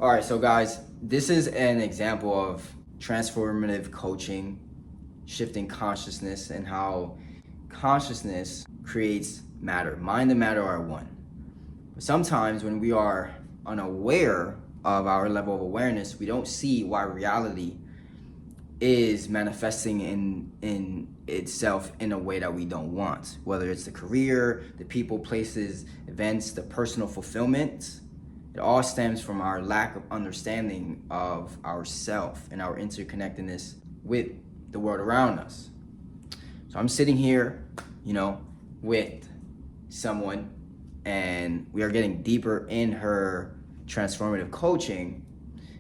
All right, so guys, this is an example of transformative coaching, shifting consciousness, and how consciousness creates matter. Mind and matter are one. But sometimes when we are unaware of our level of awareness, we don't see why reality is manifesting in itself in a way that we don't want. Whether it's the career, the people, places, events, the personal fulfillment, it all stems from our lack of understanding of ourself and our interconnectedness with the world around us. So I'm sitting here, with someone, and we are getting deeper in her transformative coaching,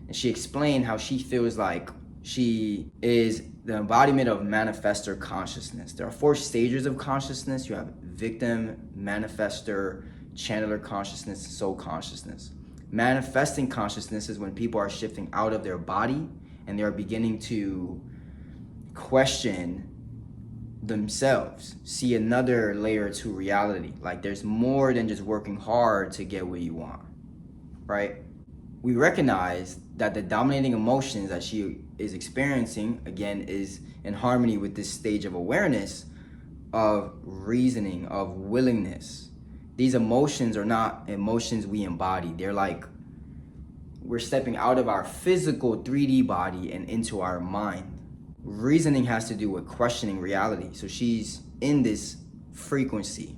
and she explained how she feels like she is the embodiment of manifestor consciousness. There are 4 stages of consciousness. You have victim, manifestor, channeler consciousness, soul consciousness. Manifesting consciousness is when people are shifting out of their body and they are beginning to question themselves, see another layer to reality. Like there's more than just working hard to get what you want, right? We recognize that the dominating emotions that she is experiencing, again, is in harmony with this stage of awareness, of reasoning, of willingness. These emotions are not emotions we embody. They're like we're stepping out of our physical 3D body and into our mind. Reasoning has to do with questioning reality. So she's in this frequency,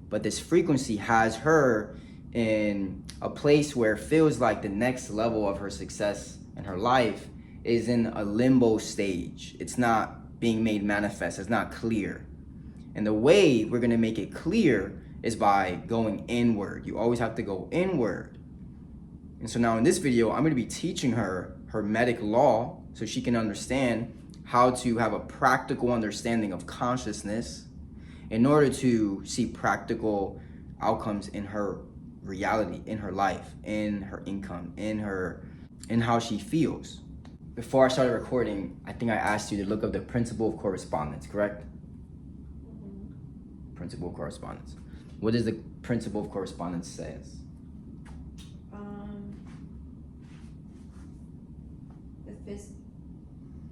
but this frequency has her in a place where it feels like the next level of her success in her life is in a limbo stage. It's not being made manifest. It's not clear. And the way we're going to make it clear is by going inward. You always have to go inward. And so now in this video, I'm going to be teaching her Hermetic law so she can understand how to have a practical understanding of consciousness in order to see practical outcomes in her reality, in her life, in her income, in how she feels. Before I started recording, I think I asked you to look up the principle of correspondence, correct? Mm-hmm. Principle of correspondence. What does the principle of correspondence says?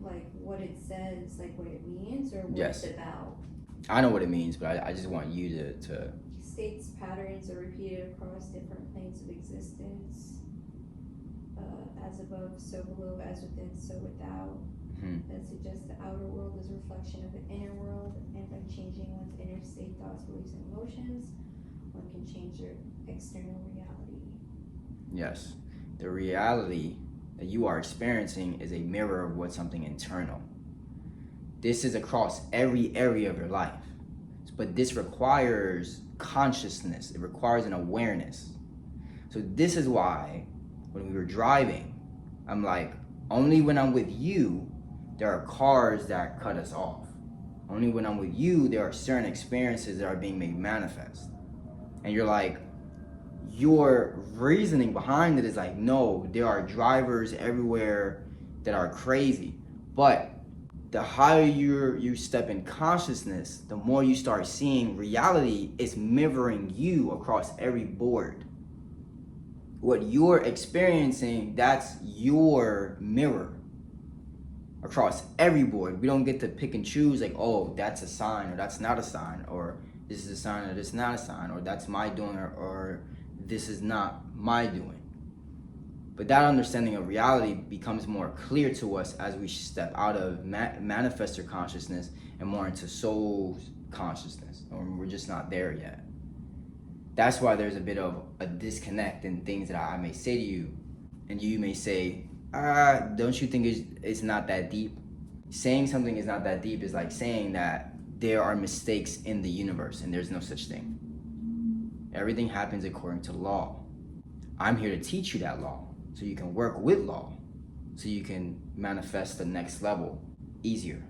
Like what it says, like what it means, or what Yes. It's about? I know what it means, but I just want you to... States patterns are repeated across different planes of existence. As above, so below, as within, so without. That suggests the outer world is a reflection of the inner world, and by changing one's inner state, thoughts, beliefs, and emotions, one can change their external reality. Yes. The reality that you are experiencing is a mirror of what's something internal. This is across every area of your life. But this requires consciousness. It requires an awareness. So this is why when we were driving, I'm like, only when I'm with you, there are cars that cut us off. Only when I'm with you, there are certain experiences that are being made manifest. And you're like, your reasoning behind it is like, no, there are drivers everywhere that are crazy. But the higher you step in consciousness, the more you start seeing reality is mirroring you across every board. What you're experiencing, that's your mirror across every board. We don't get to pick and choose like, oh, that's a sign or that's not a sign, or this is a sign or this is not a sign, or that's my doing or this is not my doing. But that understanding of reality becomes more clear to us as we step out of manifestor consciousness and more into soul consciousness, or we're just not there yet. That's why there's a bit of a disconnect in things that I may say to you, and you may say, don't you think it's not that deep? Saying something is not that deep is like saying that there are mistakes in the universe and there's no such thing. Everything happens according to law. I'm here to teach you that law so you can work with law, so you can manifest the next level easier.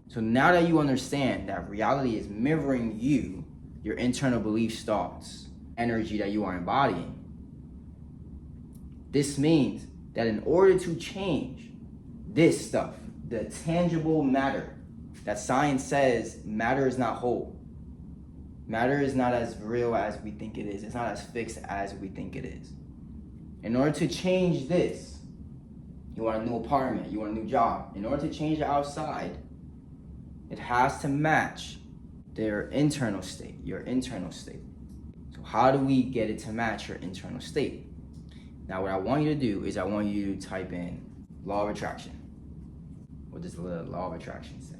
So now that you understand that reality is mirroring you, your internal beliefs, thoughts, energy that you are embodying, this means that in order to change this stuff, the tangible matter that science says matter is not whole, matter is not as real as we think it is, it's not as fixed as we think it is. In order to change this, you want a new apartment, you want a new job. In order to change the outside, it has to match their internal state, your internal state. So how do we get it to match your internal state? Now what I want you to do is I want you to type in law of attraction. What does the law of attraction say?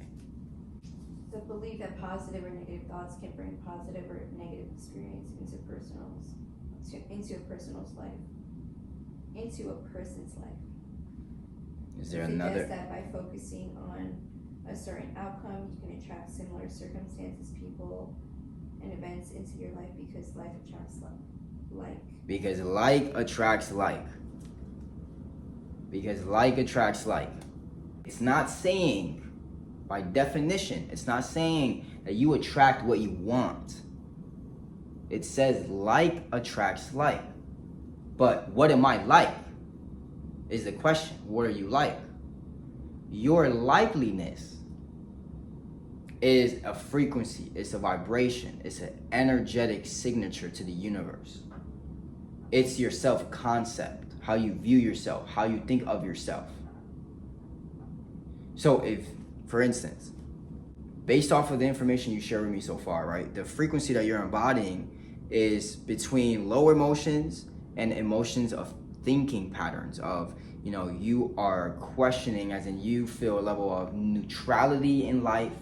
The belief that positive or negative thoughts can bring positive or negative experience into a person's life. Into a person's life. Is there It another? suggests that by focusing on a certain outcome, you can attract similar circumstances, people, and events into your life because life attracts like. Because like attracts like. Because like attracts like. It's not saying, by definition, it's not saying that you attract what you want. It says like attracts like. But what am I like? Is the question. What are you like? Your likeliness is a frequency, it's a vibration, it's an energetic signature to the universe. It's your self-concept, how you view yourself, how you think of yourself. So if, for instance, based off of the information you share with me so far, right, the frequency that you're embodying is between low emotions and emotions of thinking patterns of, you are questioning, as in you feel a level of neutrality in life.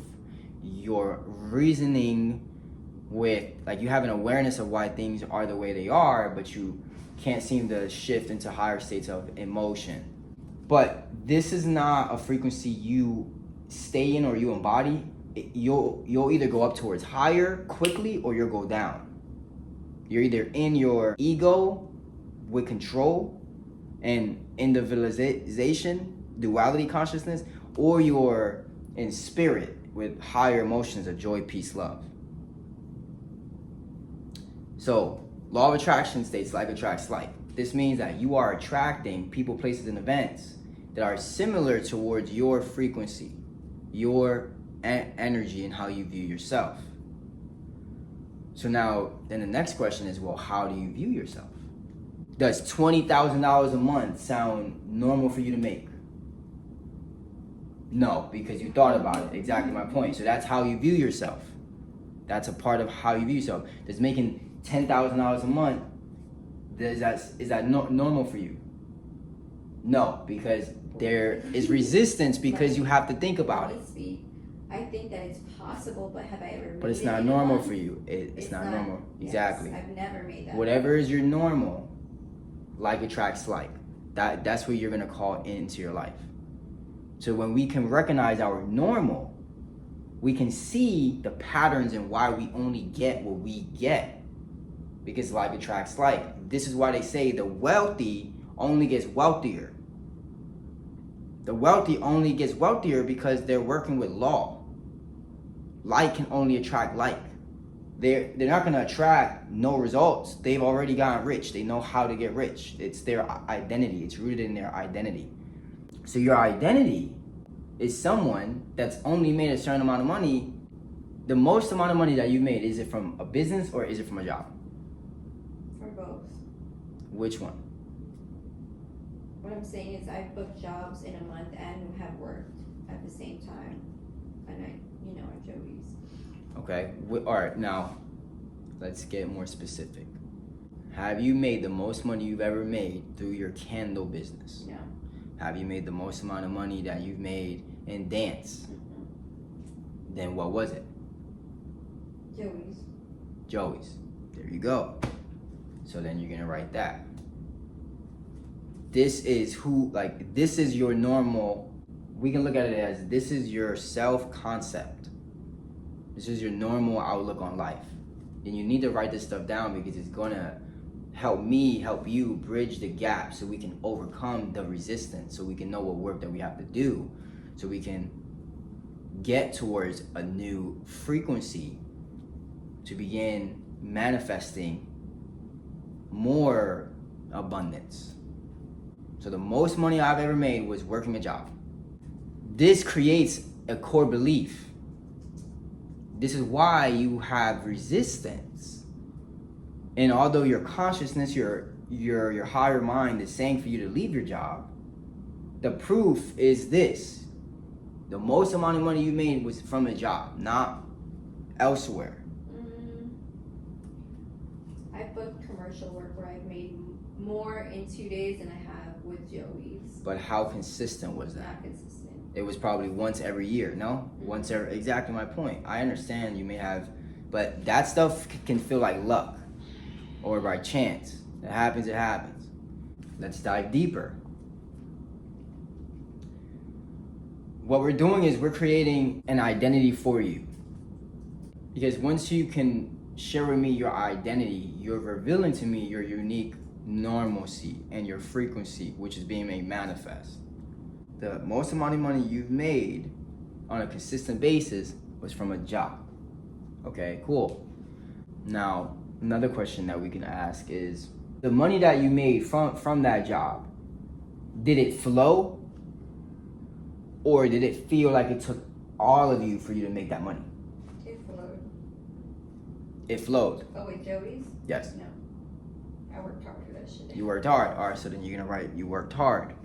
You're reasoning with, like, you have an awareness of why things are the way they are, but you can't seem to shift into higher states of emotion. But this is not a frequency you stay in or you embody. You'll either go up towards higher quickly or you'll go down. You're either in your ego with control and individualization, duality consciousness, or you're in spirit with higher emotions of joy, peace, love. So, law of attraction states like attracts like. This means that you are attracting people, places, and events that are similar towards your frequency, your energy, and how you view yourself. So now, then the next question is, well, how do you view yourself? Does $20,000 a month sound normal for you to make? No, because you thought about it. Exactly my point. So that's how you view yourself. That's a part of how you view yourself. Does making $10,000 a month, is that normal for you? No, because there is resistance because you have to think about it. I think that it's possible, but have I ever made it? But it's not normal for you. It's not normal. Yes, exactly. I've never made that. Whatever is your normal, like attracts like. That's what you're gonna call into your life. So when we can recognize our normal, we can see the patterns and why we only get what we get. Because like attracts like. This is why they say the wealthy only gets wealthier. The wealthy only gets wealthier because they're working with law. Like can only attract like. They're not gonna attract no results. They've already gotten rich. They know how to get rich. It's their identity. It's rooted in their identity. So your identity is someone that's only made a certain amount of money. The most amount of money that you made, is it from a business or is it from a job? From both. Which one? What I'm saying is I've booked jobs in a month and have worked at the same time. And at Joey's. Okay, all right, now let's get more specific. Have you made the most money you've ever made through your candle business? No. Have you made the most amount of money that you've made in dance? Mm-hmm. Then what was it? Joey's. There you go. So then you're gonna write that. This is your normal. We can look at it as this is your self-concept. This is your normal outlook on life. And you need to write this stuff down because it's gonna help you bridge the gap so we can overcome the resistance, so we can know what work that we have to do, so we can get towards a new frequency to begin manifesting more abundance. So the most money I've ever made was working a job. This creates a core belief. This is why you have resistance. And although your consciousness, your your higher mind is saying for you to leave your job, the proof is this. The most amount of money you made was from a job, not elsewhere. I booked commercial work where I've made more in 2 days than I have with Joey's. But how consistent was that? Not consistent. It was probably once every year, no? Once every, exactly my point. I understand you may have, but that stuff can feel like luck or by chance. It happens, it happens. Let's dive deeper. What we're doing is we're creating an identity for you. Because once you can share with me your identity, you're revealing to me your unique normalcy and your frequency, which is being made manifest. The most amount of money you've made on a consistent basis was from a job. Okay, cool. Now, another question that we can ask is, the money that you made from that job, did it flow? Or did it feel like it took all of you for you to make that money? It flowed. It flowed. Oh, with Joey's? Yes. No. I worked hard for that shit. You worked hard. All right, so then you're gonna write, you worked hard.